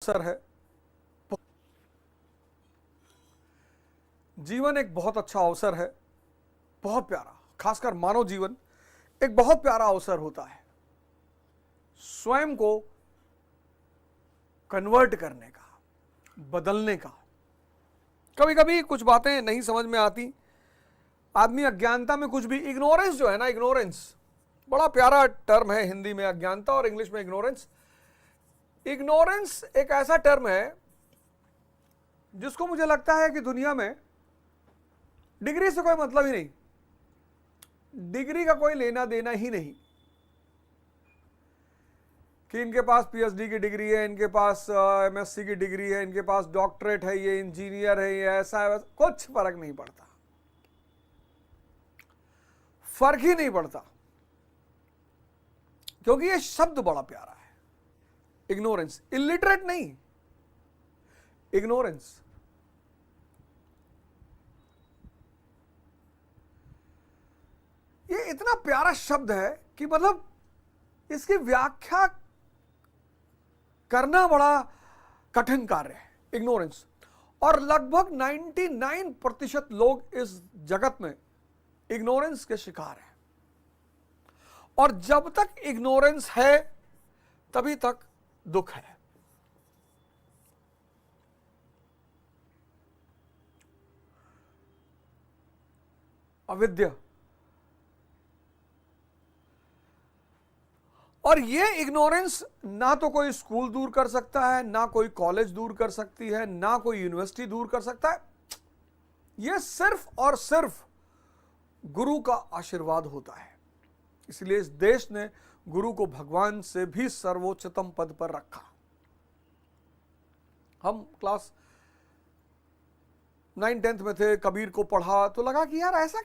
अवसर है। जीवन एक बहुत अच्छा अवसर है, बहुत प्यारा, खासकर मानव जीवन एक बहुत प्यारा अवसर होता है स्वयं को कन्वर्ट करने का, बदलने का। कभी कभी कुछ बातें नहीं समझ में आती, आदमी अज्ञानता में कुछ भी, इग्नोरेंस जो है ना, इग्नोरेंस बड़ा प्यारा टर्म है हिंदी में, अज्ञानता और इंग्लिश में इग्नोरेंस। इग्नोरेंस एक ऐसा टर्म है जिसको मुझे लगता है कि दुनिया में डिग्री से कोई मतलब ही नहीं, डिग्री का कोई लेना देना ही नहीं कि इनके पास पीएचडी की डिग्री है, इनके पास एमएससी की डिग्री है, इनके पास डॉक्टरेट है, ये इंजीनियर है, ये ऐसा है, कुछ फर्क नहीं पड़ता, फर्क ही नहीं पड़ता, क्योंकि ये शब्द बड़ा प्यारा है। इग्नोरेंस, इलिटरेट नहीं, इग्नोरेंस। ये इतना प्यारा शब्द है कि मतलब इसकी व्याख्या करना बड़ा कठिन कार्य है, इग्नोरेंस। और लगभग 99% लोग इस जगत में इग्नोरेंस के शिकार हैं। और जब तक इग्नोरेंस है तभी तक दुख है। अविद्या। और ये इग्नोरेंस ना तो कोई स्कूल दूर कर सकता है, ना कोई कॉलेज दूर कर सकती है, ना कोई यूनिवर्सिटी दूर कर सकता है। ये सिर्फ और सिर्फ गुरु का आशीर्वाद होता है। इसलिए इस देश ने गुरु को भगवान से भी सर्वोच्चतम पद पर रखा। हम क्लास 9-10 में थे, कबीर को पढ़ा तो लगा कि यार ऐसा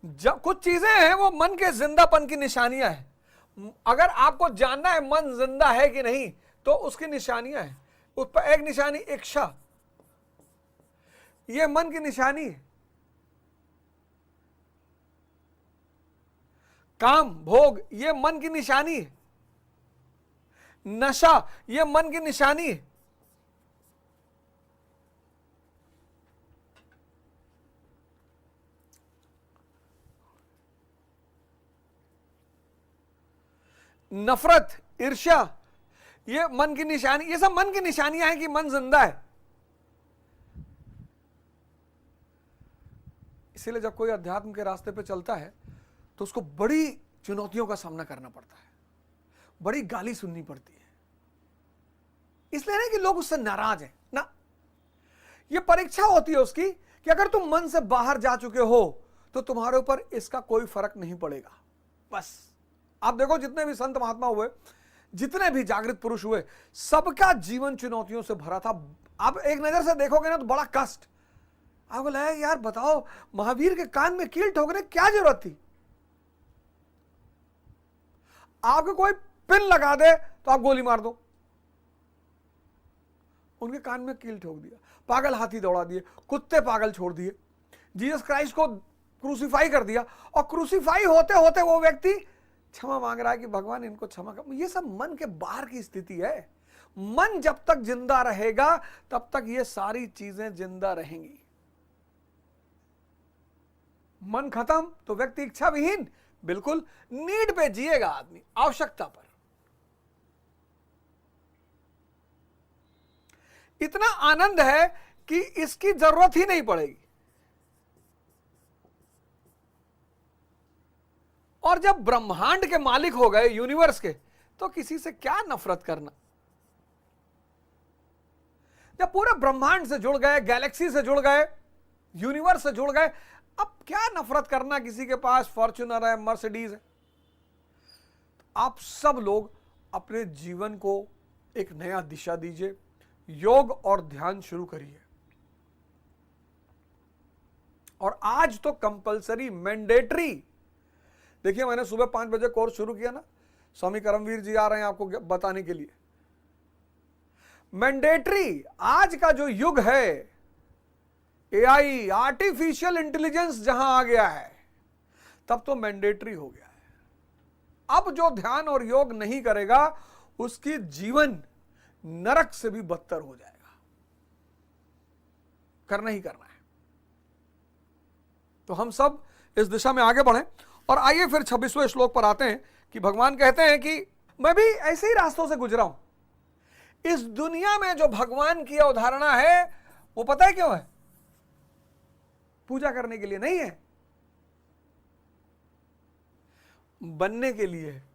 जब कुछ चीजें हैं वो मन के जिंदापन की निशानियां हैं। अगर आपको जानना है मन जिंदा है कि नहीं तो उसकी निशानियां हैं। उस पर एक निशानी इच्छा, ये मन की निशानी है। काम भोग, ये मन की निशानी है। नशा, ये मन की निशानी है। नफरत, ईर्ष्या, ये मन की निशानी, ये सब मन की निशानियां हैं कि मन जिंदा है। इसीलिए जब कोई अध्यात्म के रास्ते पे चलता है तो उसको बड़ी चुनौतियों का सामना करना पड़ता है, बड़ी गाली सुननी पड़ती है। इसलिए नहीं कि लोग उससे नाराज हैं ना, ये परीक्षा होती है उसकी कि अगर तुम मन से बाहर जा चुके हो तो तुम्हारे ऊपर इसका कोई फर्क नहीं पड़ेगा। बस आप देखो जितने भी संत महात्मा हुए, जितने भी जागृत पुरुष हुए, सबका जीवन चुनौतियों से भरा था। आप एक नजर से देखोगे ना तो बड़ा कष्ट आपको लगे, यार बताओ महावीर के कान में कील ठोकने क्या जरूरत थी? आपको कोई पिन लगा दे तो आप गोली मार दो। उनके कान में कील ठोक दिया, पागल हाथी दौड़ा दिए, कुत्ते पागल छोड़ दिए, जीसस क्राइस्ट को क्रूसीफाई कर दिया। और क्रूसीफाई होते होते वो व्यक्ति क्षमा मांग रहा है कि भगवान इनको क्षमा कर। ये सब मन के बाहर की स्थिति है। मन जब तक जिंदा रहेगा तब तक ये सारी चीजें जिंदा रहेंगी। मन खत्म तो व्यक्ति इच्छा विहीन, बिल्कुल नीड पे जिएगा आदमी, आवश्यकता पर। इतना आनंद है कि इसकी जरूरत ही नहीं पड़ेगी। और जब ब्रह्मांड के मालिक हो गए, यूनिवर्स के, तो किसी से क्या नफरत करना। जब पूरे ब्रह्मांड से जुड़ गए, गैलेक्सी से जुड़ गए, यूनिवर्स से जुड़ गए, अब क्या नफरत करना किसी के पास फॉर्च्यूनर है, मर्सिडीज है। आप सब लोग अपने जीवन को एक नया दिशा दीजिए, योग और ध्यान शुरू करिए। और आज तो कंपलसरी, मैंडेटरी। देखिए मैंने सुबह 5 बजे कोर्स शुरू किया ना, स्वामी करमवीर जी आ रहे हैं आपको बताने के लिए। मैंडेटरी, आज का जो युग है, एआई, आर्टिफिशियल इंटेलिजेंस जहां आ गया है, तब तो मैंडेटरी हो गया है। अब जो ध्यान और योग नहीं करेगा उसकी जीवन नरक से भी बदतर हो जाएगा। करना ही करना है। तो हम सब इस दिशा में आगे बढ़ें। और आइए फिर 26वें श्लोक पर आते हैं कि भगवान कहते हैं कि मैं भी ऐसे ही रास्तों से गुजरा हूं। इस दुनिया में जो भगवान की अवधारणा है वो पता है क्यों है? पूजा करने के लिए नहीं है, बनने के लिए है।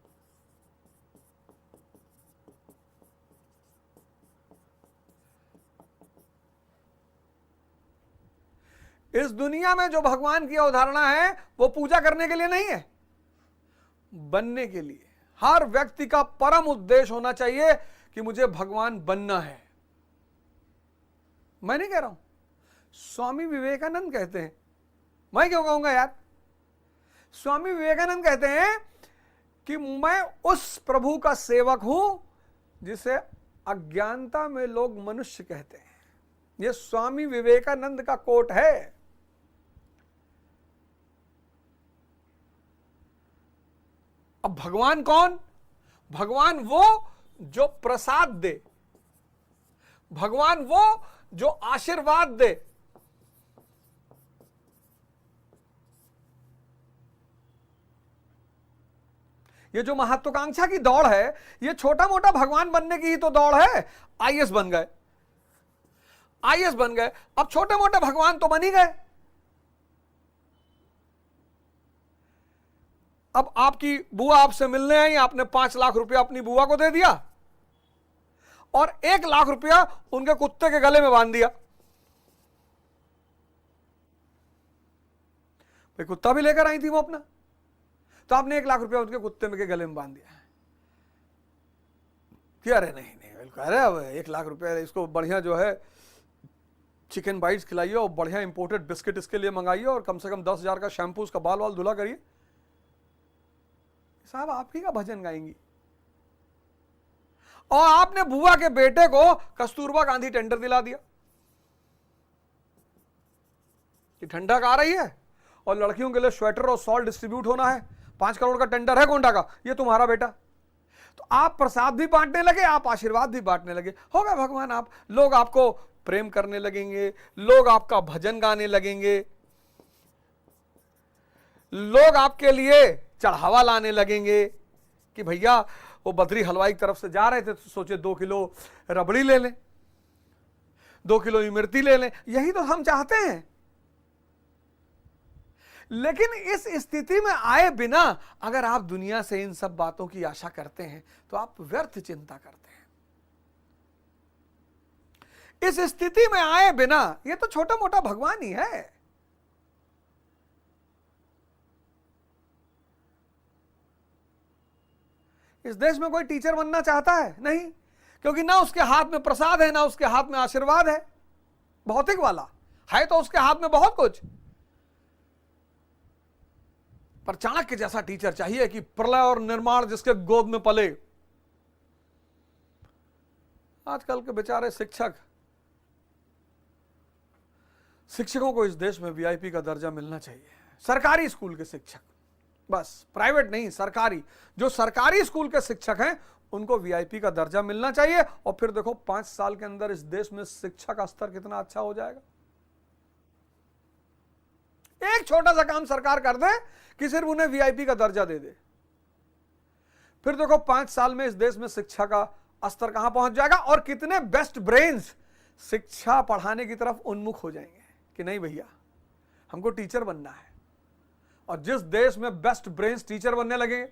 इस दुनिया में जो भगवान की अवधारणा है वो पूजा करने के लिए नहीं है, बनने के लिए। हर व्यक्ति का परम उद्देश्य होना चाहिए कि मुझे भगवान बनना है। मैं नहीं कह रहा हूं, स्वामी विवेकानंद कहते हैं। मैं क्यों कहूंगा यार? स्वामी विवेकानंद कहते हैं कि मैं उस प्रभु का सेवक हूं जिसे अज्ञानता में लोग मनुष्य कहते हैं। यह स्वामी विवेकानंद का कोट है। अब भगवान कौन? भगवान वो जो प्रसाद दे, भगवान वो जो आशीर्वाद दे। ये जो महत्वाकांक्षा की दौड़ है, ये छोटा मोटा भगवान बनने की ही तो दौड़ है। आईएएस बन गए, आईएएस बन गए, अब छोटे मोटे भगवान तो बन ही गए। अब आपकी बुआ आपसे मिलने आई, आपने 5 लाख रुपया अपनी बुआ को दे दिया और 1 लाख रुपया उनके कुत्ते के गले में बांध दिया। भाई कुत्ता भी लेकर आई थी वो अपना, तो आपने 1 लाख रुपया उनके कुत्ते के गले में बांध दिया कि अरे नहीं नहीं, बिल्कुल, अरे अब 1 लाख रुपया, इसको बढ़िया जो है चिकन बाइट्स खिलाइए और बढ़िया इंपोर्टेड बिस्किट इसके लिए मंगाइए और कम से कम 10,000 का शैम्पू उसका बाल वाल धुला करिए। साहब आप ही का भजन गाएंगी। और आपने बुआ के बेटे को कस्तूरबा गांधी टेंडर दिला दिया कि ठंडक आ रही है और लड़कियों के लिए स्वेटर और सॉल्ट डिस्ट्रीब्यूट होना है, 5 करोड़ का टेंडर है गोंडा का, ये तुम्हारा बेटा। तो आप प्रसाद भी बांटने लगे, आप आशीर्वाद भी बांटने लगे। हो गए भगवान आप। लोग आपको प्रेम करने लगेंगे, लोग आपका भजन गाने लगेंगे, लोग आपके लिए चढ़ावा लाने लगेंगे कि भैया वो बद्री हलवाई की तरफ से जा रहे थे तो सोचे 2 किलो रबड़ी ले लें, 2 किलो इमरती ले लें। यही तो हम चाहते हैं। लेकिन इस स्थिति में आए बिना अगर आप दुनिया से इन सब बातों की आशा करते हैं तो आप व्यर्थ चिंता करते हैं। इस स्थिति में आए बिना, ये तो छोटा मोटा भगवान ही है। इस देश में कोई टीचर बनना चाहता है? नहीं, क्योंकि ना उसके हाथ में प्रसाद है, ना उसके हाथ में आशीर्वाद है। भौतिक वाला है तो उसके हाथ में बहुत कुछ, पर चाणक्य जैसा टीचर चाहिए कि प्रलय और निर्माण जिसके गोद में पले। आजकल के बेचारे शिक्षकों को इस देश में वीआईपी का दर्जा मिलना चाहिए। सरकारी स्कूल के शिक्षक, बस प्राइवेट नहीं, सरकारी। जो सरकारी स्कूल के शिक्षक हैं उनको वीआईपी का दर्जा मिलना चाहिए। और फिर देखो 5 साल के अंदर इस देश में शिक्षा का स्तर कितना अच्छा हो जाएगा। एक छोटा सा काम सरकार कर दे कि सिर्फ उन्हें वीआईपी का दर्जा दे दे, फिर देखो 5 साल में इस देश में शिक्षा का स्तर कहां पहुंच जाएगा और कितने बेस्ट ब्रेन्स शिक्षा पढ़ाने की तरफ उन्मुख हो जाएंगे कि नहीं भैया हमको टीचर बनना है। और जिस देश में बेस्ट ब्रेन्स टीचर बनने लगेंगे,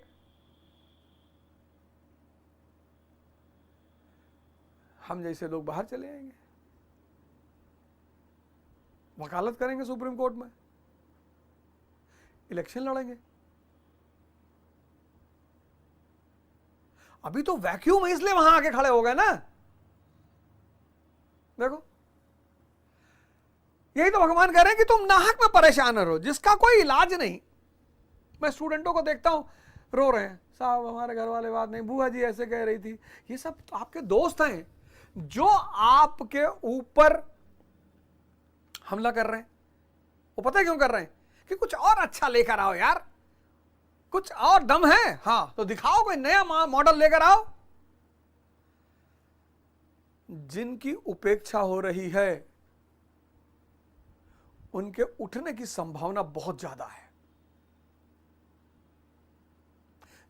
हम जैसे लोग बाहर चले आएंगे, वकालत करेंगे सुप्रीम कोर्ट में, इलेक्शन लड़ेंगे। अभी तो वैक्यूम है इसलिए वहां आके खड़े हो गए ना। देखो यही तो भगवान कह रहे हैं कि तुम नाहक में परेशान रहो जिसका कोई इलाज नहीं। मैं स्टूडेंटों को देखता हूं रो रहे हैं, साहब हमारे घर वाले बात नहीं, बुआ जी ऐसे कह रही थी। ये सब तो आपके दोस्त हैं जो आपके ऊपर हमला कर रहे हैं। वो पता है क्यों कर रहे हैं? कि कुछ और अच्छा लेकर आओ यार, कुछ और दम है, हाँ तो दिखाओ, कोई नया मॉडल लेकर आओ। जिनकी उपेक्षा हो रही है उनके उठने की संभावना बहुत ज्यादा है।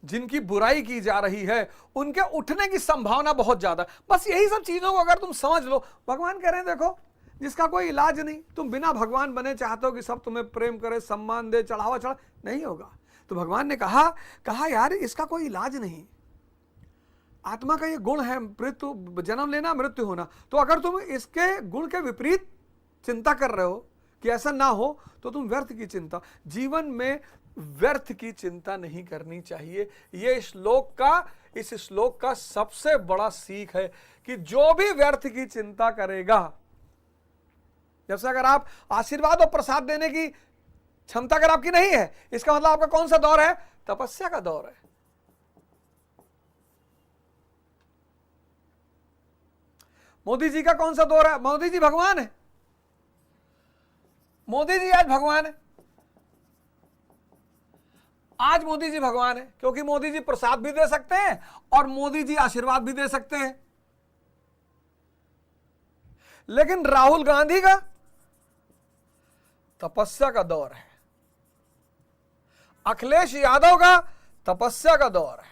जिनकी बुराई की जा रही है उनके उठने की संभावना बहुत ज्यादा। बस यही सब चीजों को अगर तुम समझ लो, भगवान कह रहे हैं देखो जिसका कोई इलाज नहीं, तुम बिना भगवान बने चाहते हो कि सब तुम्हें प्रेम करे, सम्मान दे, चढ़ावा चढ़ा, नहीं होगा। तो भगवान ने कहा यार इसका कोई इलाज नहीं। आत्मा का ये गुण है मृत्यु, जन्म लेना मृत्यु होना। तो अगर तुम इसके गुण के विपरीत चिंता कर रहे हो कि ऐसा ना हो, तो तुम व्यर्थ की चिंता, जीवन में व्यर्थ की चिंता नहीं करनी चाहिए। ये इस श्लोक का सबसे बड़ा सीख है कि जो भी व्यर्थ की चिंता करेगा, जैसे अगर आप आशीर्वाद और प्रसाद देने की क्षमता अगर आपकी नहीं है, इसका मतलब आपका कौन सा दौर है? तपस्या का दौर है। मोदी जी का कौन सा दौर है? मोदी जी भगवान है, मोदी जी आज भगवान है। आज मोदी जी भगवान है क्योंकि मोदी जी प्रसाद भी दे सकते हैं और मोदी जी आशीर्वाद भी दे सकते हैं। लेकिन राहुल गांधी का तपस्या का दौर है, अखिलेश यादव का तपस्या का दौर है।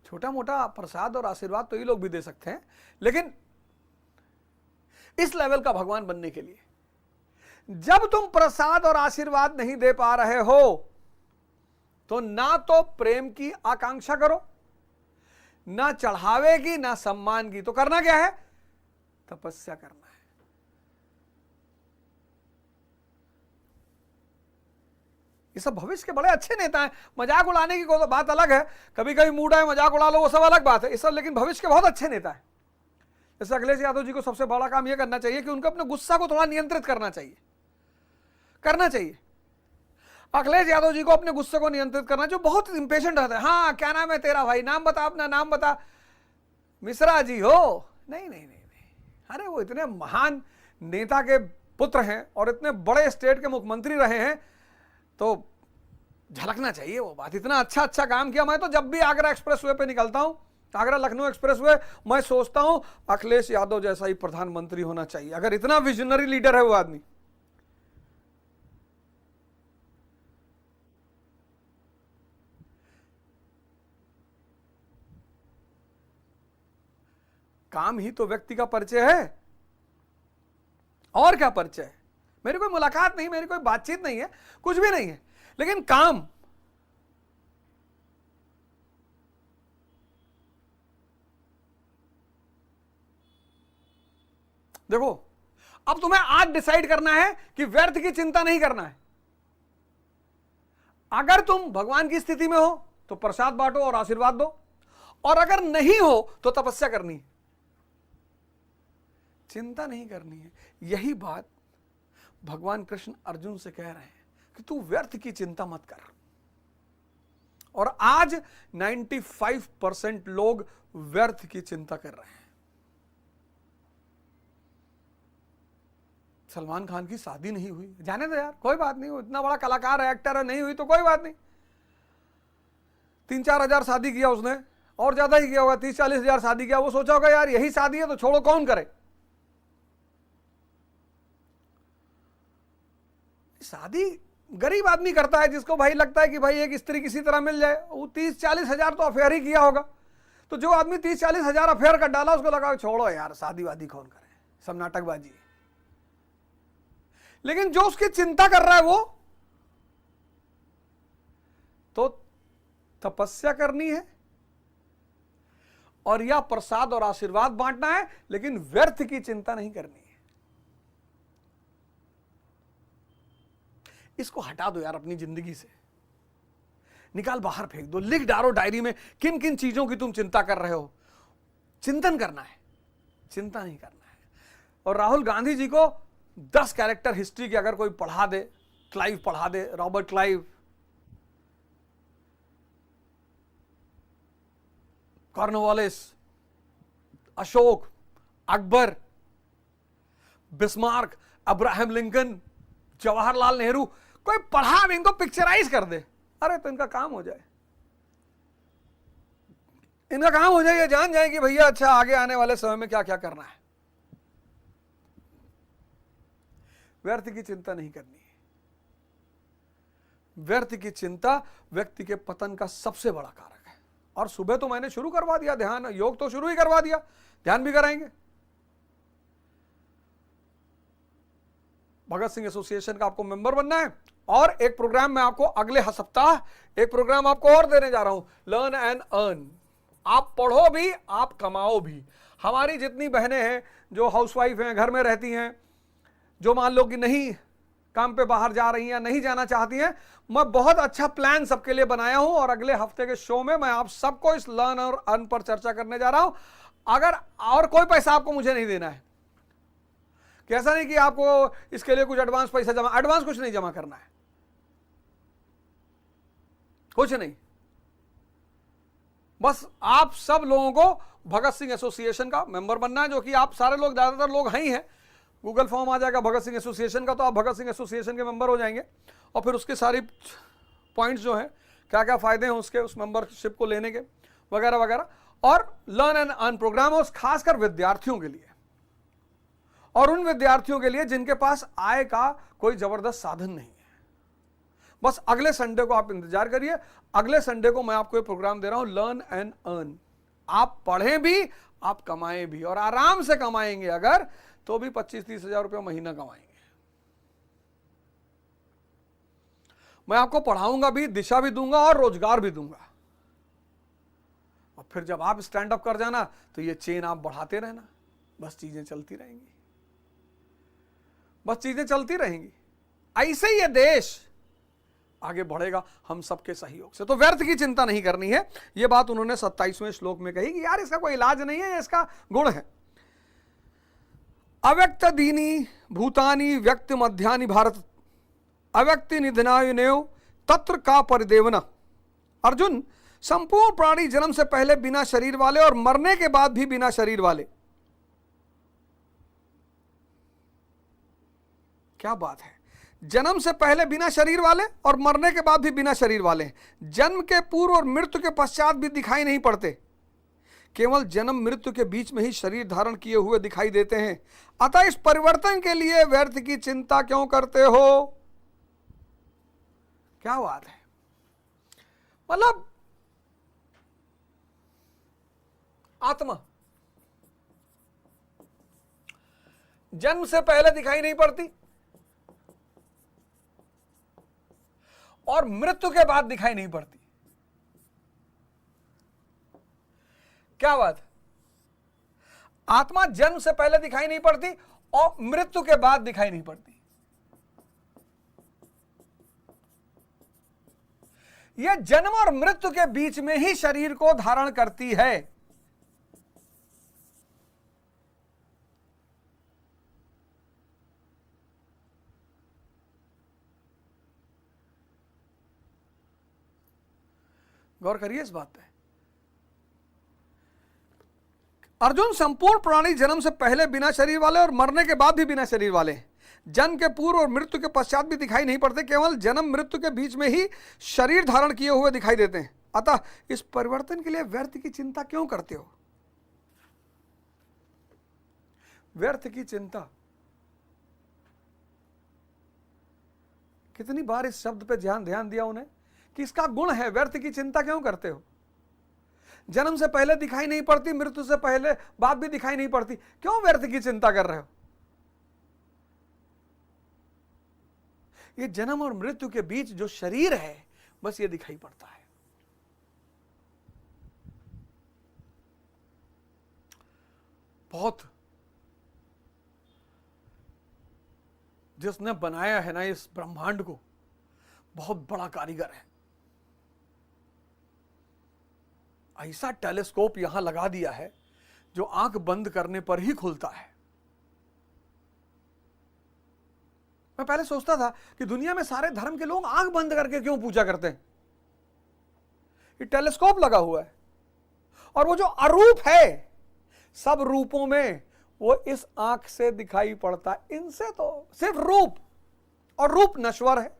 छोटा मोटा प्रसाद और आशीर्वाद तो ये लोग भी दे सकते हैं, लेकिन इस लेवल का भगवान बनने के लिए जब तुम प्रसाद और आशीर्वाद नहीं दे पा रहे हो, तो ना तो प्रेम की आकांक्षा करो, ना चढ़ावे की, ना सम्मान की। तो करना क्या है? तपस्या करना है। ये सब भविष्य के बड़े अच्छे नेता हैं। मजाक उड़ाने की कोई बात अलग है, कभी कभी मूड है मजाक उड़ा लो, वो सब अलग बात है। ये सब लेकिन भविष्य के बहुत अच्छे नेता हैं। जैसे अखिलेश यादव जी को सबसे बड़ा काम यह करना चाहिए कि उनको अपने गुस्सा को थोड़ा नियंत्रित करना चाहिए। अखिलेश यादव जी को अपने गुस्से को नियंत्रित करना, जो बहुत इंपेशेंट रहता है। हाँ क्या नाम है तेरा भाई, नाम बता, अपना नाम बता। मिश्रा जी हो? नहीं नहीं नहीं नहीं, अरे वो इतने महान नेता के पुत्र हैं और इतने बड़े स्टेट के मुख्यमंत्री रहे हैं, तो झलकना चाहिए वो बात। इतना अच्छा काम किया। मैं तो जब भी आगरा एक्सप्रेसवे पे निकलता हूं, आगरा लखनऊ एक्सप्रेसवे, मैं सोचता हूं अखिलेश यादव जैसा ही प्रधानमंत्री होना चाहिए। अगर इतना विजनरी लीडर है वो आदमी। काम ही तो व्यक्ति का परिचय है, और क्या परिचय है? मेरी कोई मुलाकात नहीं, मेरी कोई बातचीत नहीं है, कुछ भी नहीं है, लेकिन काम। देखो अब तुम्हें आज डिसाइड करना है कि व्यर्थ की चिंता नहीं करना है। अगर तुम भगवान की स्थिति में हो तो प्रसाद बांटो और आशीर्वाद दो, और अगर नहीं हो तो तपस्या करनी है, चिंता नहीं करनी है। यही बात भगवान कृष्ण अर्जुन से कह रहे हैं कि तू व्यर्थ की चिंता मत कर। और आज 95% लोग व्यर्थ की चिंता कर रहे हैं। सलमान खान की शादी नहीं हुई, जाने दो यार, कोई बात नहीं, वो इतना बड़ा कलाकार है, एक्टर है, नहीं हुई तो कोई बात नहीं। 3-4 हजार शादी किया उसने, और ज्यादा ही किया होगा, 30-40 हजार शादी किया। वो सोचा होगा यार यही शादी है तो छोड़ो, कौन करे। शादी गरीब आदमी करता है जिसको भाई लगता है कि भाई एक स्त्री किसी तरह मिल जाए। वो 30-40 हजार तो अफेयर ही किया होगा। तो जो आदमी 30-40 हजार अफेयर कर डाला, उसको लगा छोड़ो यार शादी वादी कौन करे, सब नाटकबाजी है। लेकिन जो उसकी चिंता कर रहा है वो तो तपस्या करनी है और या प्रसाद और आशीर्वाद बांटना है, लेकिन व्यर्थ की चिंता नहीं करनी है। इसको हटा दो यार अपनी जिंदगी से, निकाल बाहर फेंक दो, लिख डालो डायरी में किन किन चीजों की तुम चिंता कर रहे हो। चिंतन करना है, चिंता नहीं करना है। और राहुल गांधी जी को 10 कैरेक्टर हिस्ट्री की अगर कोई पढ़ा दे, क्लाइव पढ़ा दे, Robert Clive, Cornwallis, Ashok, Akbar, Bismarck, Abraham Lincoln, Jawaharlal Nehru, कोई पढ़ा अब इनको पिक्चराइज कर दे, अरे तो इनका काम हो जाए, इनका काम हो जाए, ये जान जाए कि भैया अच्छा आगे आने वाले समय में क्या क्या करना है। व्यर्थ की चिंता नहीं करनी है। व्यर्थ की चिंता व्यक्ति के पतन का सबसे बड़ा कारक है। और सुबह तो मैंने शुरू करवा दिया, ध्यान योग तो शुरू ही करवा दिया, ध्यान भी कराएंगे। भगत सिंह एसोसिएशन का आपको मेंबर बनना है, और एक प्रोग्राम मैं आपको अगले सप्ताह एक प्रोग्राम आपको और देने जा रहा हूं, लर्न एंड अर्न। आप पढ़ो भी, आप कमाओ भी। हमारी जितनी बहनें हैं जो हाउसवाइफ हैं, घर में रहती हैं, जो मान लो कि नहीं काम पे बाहर जा रही हैं, नहीं जाना चाहती हैं, मैं बहुत अच्छा प्लान सबके लिए बनाया हूं, और अगले हफ्ते के शो में मैं आप सबको इस लर्न और अर्न पर चर्चा करने जा रहा हूं। अगर और कोई पैसा आपको मुझे नहीं देना है, कि ऐसा नहीं कि आपको इसके लिए कुछ एडवांस पैसा एडवांस कुछ नहीं जमा करना है, कुछ नहीं। बस आप सब लोगों को भगत सिंह एसोसिएशन का मेंबर बनना है, जो कि आप सारे लोग, ज्यादातर लोग हैं ही हैं। गूगल फॉर्म आ जाएगा भगत सिंह एसोसिएशन का, तो आप भगत सिंह एसोसिएशन के मेंबर हो जाएंगे, और फिर उसके सारी पॉइंट्स जो हैं, क्या क्या फायदे हैं उसके, उस मेंबरशिप को लेने के, वगैरह वगैरह। और लर्न एंड अर्न प्रोग्राम है खासकर विद्यार्थियों के लिए, और उन विद्यार्थियों के लिए जिनके पास आय का कोई जबरदस्त साधन नहीं है। बस अगले संडे को आप इंतजार करिए, अगले संडे को मैं आपको ये प्रोग्राम दे रहा हूं, लर्न एंड अर्न। आप पढ़ें भी, आप कमाएं भी, और आराम से कमाएंगे अगर, तो भी 25-30 हजार रुपये महीना कमाएंगे। मैं आपको पढ़ाऊंगा भी, दिशा भी दूंगा, और रोजगार भी दूंगा। और फिर जब आप स्टैंड अप कर जाना, तो ये चेन आप बढ़ाते रहना, बस चीजें चलती रहेंगी, बस चीजें चलती रहेंगी। ऐसे ही ये देश आगे बढ़ेगा हम सबके सहयोग से। तो व्यर्थ की चिंता नहीं करनी है। यह बात उन्होंने 27वें श्लोक में कही कि यार इसका कोई इलाज नहीं है, इसका गुण है। अव्यक्त दीनी भूतानी व्यक्त मध्यानि भारत अव्यक्ति निधनायुनेव तत्र का परिदेवना। अर्जुन, संपूर्ण प्राणी जन्म से पहले बिना शरीर वाले और मरने के बाद भी बिना शरीर वाले। क्या बात है, जन्म से पहले बिना शरीर वाले और मरने के बाद भी बिना शरीर वाले। जन्म के पूर्व और मृत्यु के पश्चात भी दिखाई नहीं पड़ते, केवल जन्म मृत्यु के बीच में ही शरीर धारण किए हुए दिखाई देते हैं। अतः इस परिवर्तन के लिए व्यर्थ की चिंता क्यों करते हो? क्या बात है, मतलब आत्मा जन्म से पहले दिखाई नहीं पड़ती और मृत्यु के बाद दिखाई नहीं पड़ती। क्या बात है, आत्मा जन्म से पहले दिखाई नहीं पड़ती और मृत्यु के बाद दिखाई नहीं पड़ती। यह जन्म और मृत्यु के बीच में ही शरीर को धारण करती है। गौर करिए इस बात पे। अर्जुन, संपूर्ण प्राणी जन्म से पहले बिना शरीर वाले और मरने के बाद भी बिना शरीर वाले। जन्म के पूर्व और मृत्यु के पश्चात भी दिखाई नहीं पड़ते, केवल जन्म मृत्यु के बीच में ही शरीर धारण किए हुए दिखाई देते हैं। अतः इस परिवर्तन के लिए व्यर्थ की चिंता क्यों करते हो? व्यर्थ की चिंता, कितनी बार इस शब्द पे ध्यान दिया उन्हें कि इसका गुण है। व्यर्थ की चिंता क्यों करते हो? जन्म से पहले दिखाई नहीं पड़ती, मृत्यु से पहले बाद भी दिखाई नहीं पड़ती, क्यों व्यर्थ की चिंता कर रहे हो? ये जन्म और मृत्यु के बीच जो शरीर है, बस ये दिखाई पड़ता है। बहुत जिसने बनाया है ना इस ब्रह्मांड को, बहुत बड़ा कारीगर है। ऐसा टेलीस्कोप यहां लगा दिया है जो आंख बंद करने पर ही खुलता है। मैं पहले सोचता था कि दुनिया में सारे धर्म के लोग आंख बंद करके क्यों पूजा करते हैं। ये टेलीस्कोप लगा हुआ है और वो जो अरूप है, सब रूपों में वो इस आंख से दिखाई पड़ता है। इनसे तो सिर्फ रूप, और रूप नश्वर है।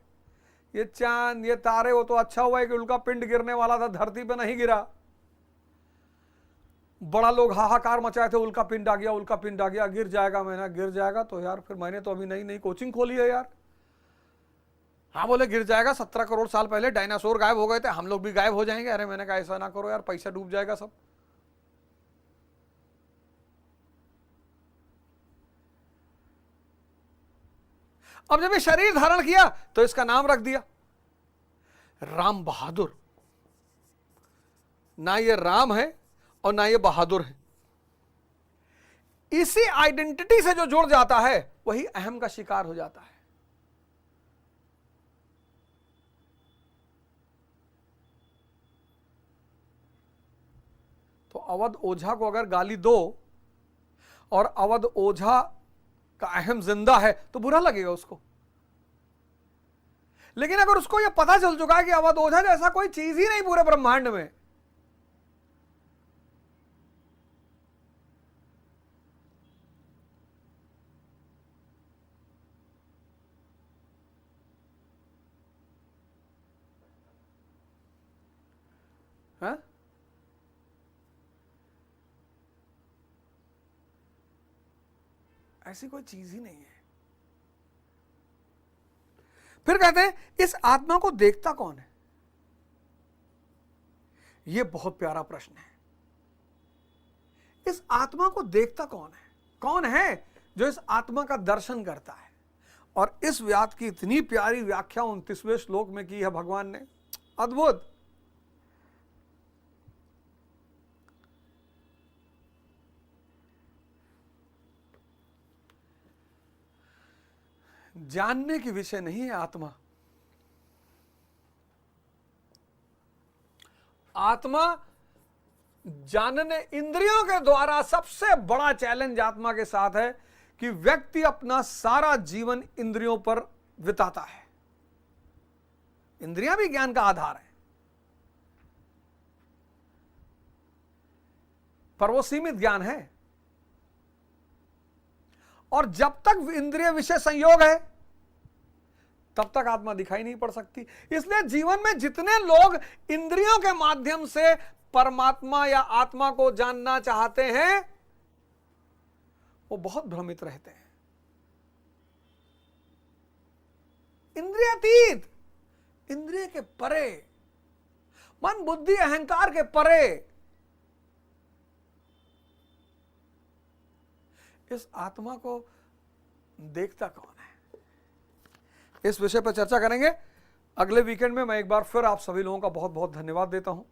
ये चांद, ये तारे, वो तो अच्छा हुआ है कि उल्का पिंड गिरने वाला था, धरती पे नहीं गिरा। बड़ा लोग हाहाकार मचाए थे, उल्का पिंड आ गया, उल्का पिंड आ गया, गिर जाएगा। मैंने गिर जाएगा तो यार फिर मैंने तो अभी नई नई कोचिंग खोली है यार। हाँ बोले गिर जाएगा, 17 करोड़ साल पहले डायनासोर गायब हो गए थे, हम लोग भी गायब हो जाएंगे। अरे मैंने कहा ऐसा ना करो यार, पैसा डूब जाएगा सब। अब जब ये शरीर धारण किया तो इसका नाम रख दिया राम बहादुर। ना ये राम है और ना ये बहादुर है। इसी आइडेंटिटी से जो जुड़ जाता है वही अहम का शिकार हो जाता है। तो अवध ओझा को अगर गाली दो और अवध ओझा का अहम जिंदा है तो बुरा लगेगा उसको। लेकिन अगर उसको यह पता चल चुका है कि अवध ओझा जैसा कोई चीज ही नहीं पूरे ब्रह्मांड में, है? ऐसी कोई चीज ही नहीं है। फिर कहते हैं इस आत्मा को देखता कौन है? यह बहुत प्यारा प्रश्न है। इस आत्मा को देखता कौन है? कौन है जो इस आत्मा का दर्शन करता है? और इस व्यास की इतनी प्यारी व्याख्या 29वें श्लोक में की है भगवान ने, अद्भुत। जानने की विषय नहीं है आत्मा। आत्मा जानने, इंद्रियों के द्वारा सबसे बड़ा चैलेंज आत्मा के साथ है कि व्यक्ति अपना सारा जीवन इंद्रियों पर बिताता है। इंद्रियां भी ज्ञान का आधार है, पर वो सीमित ज्ञान है। और जब तक इंद्रिय विषय संयोग है तब तक आत्मा दिखाई नहीं पड़ सकती। इसलिए जीवन में जितने लोग इंद्रियों के माध्यम से परमात्मा या आत्मा को जानना चाहते हैं वो बहुत भ्रमित रहते हैं। इंद्रियातीत, इंद्रिय के परे, मन बुद्धि अहंकार के परे इस आत्मा को देखता कौन है? इस विषय पर चर्चा करेंगे अगले वीकेंड में। मैं एक बार फिर आप सभी लोगों का बहुत बहुत धन्यवाद देता हूं।